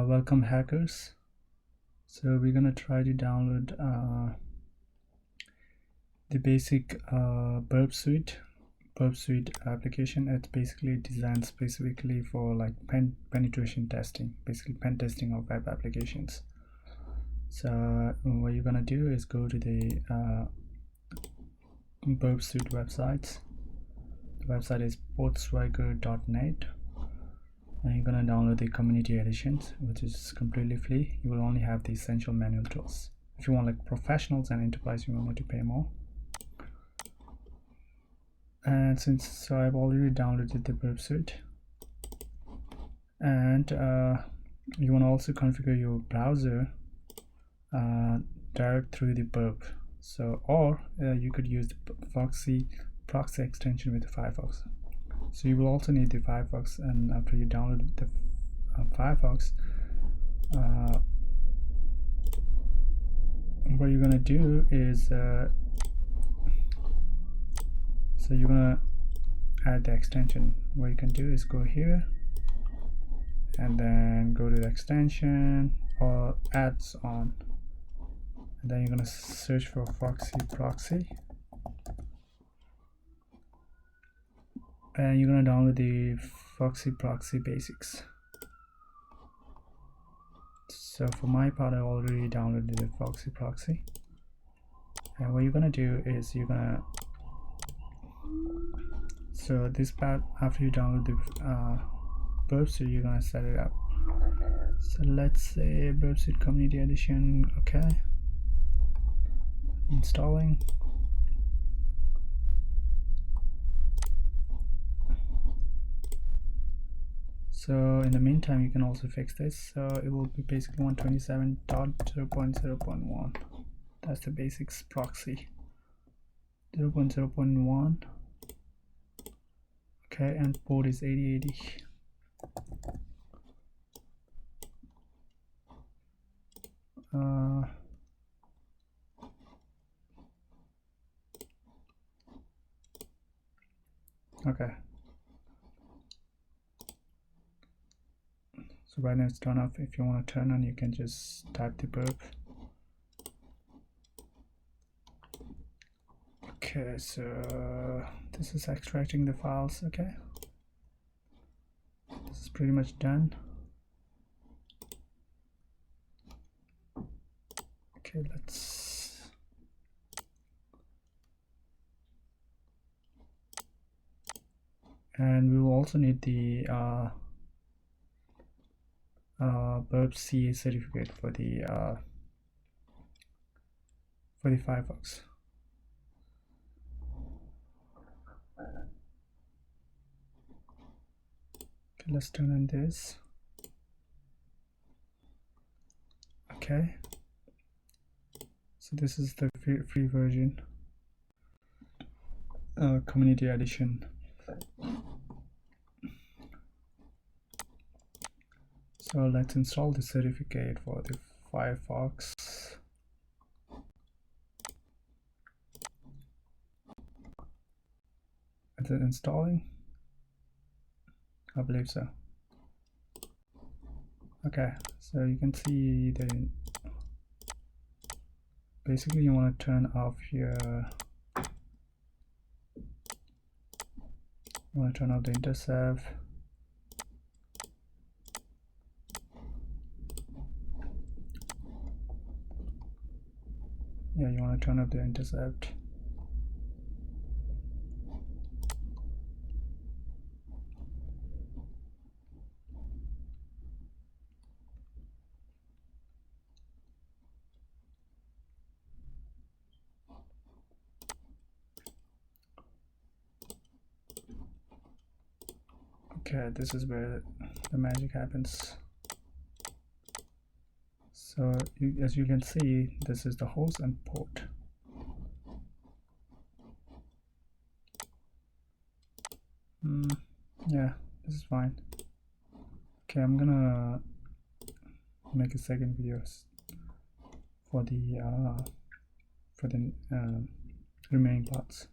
Welcome hackers. So we're gonna try to download the basic Burp Suite application. It's basically designed specifically for like penetration testing, basically pen testing of web applications. So what you're gonna do is go to the Burp Suite websites. The website is portswagger.net. and you're gonna download the community editions, which is completely free. You will only have the essential manual tools. If you want like professionals and enterprise, you will need to pay more. And so I've already downloaded the Burp Suite, and you want to also configure your browser direct through the Burp. So or you could use the proxy extension with the Firefox. So you will also need the Firefox, and after you download the Firefox, what you're gonna do is so you're gonna add the extension. What you can do is go here and then go to the extension or adds on, and then you're gonna search for Foxy proxy, and you're gonna download the Foxy proxy basics. So for my part, I already downloaded the Foxy proxy, and what you're gonna do is you're gonna, so this part, after you download the Burp Suite, you're gonna set it up. So let's say Burp Suite Community Edition. Okay, installing. So in the meantime, you can also fix this. So it will be basically 127.0.0.1. That's the basics proxy. 0.0.1. Okay, and port is 8080. Okay. So right now it's turned off. If you want to turn on, you can just type the burp. Okay, so this is extracting the files. Okay, this is pretty much done. Okay, and we will also need the Burp CA certificate for the Firefox. Okay, let's turn on this. Okay, so this is the free version, community edition. So let's install the certificate for the Firefox. Is it installing? I believe so. Okay, so you can see that basically you want to turn off your, you want to turn off the intercept. Yeah, you want to turn off the intercept. Okay, this is where the magic happens. So as you can see, this is the host and port. Yeah, this is fine. Okay, I'm gonna make a second video for the remaining parts.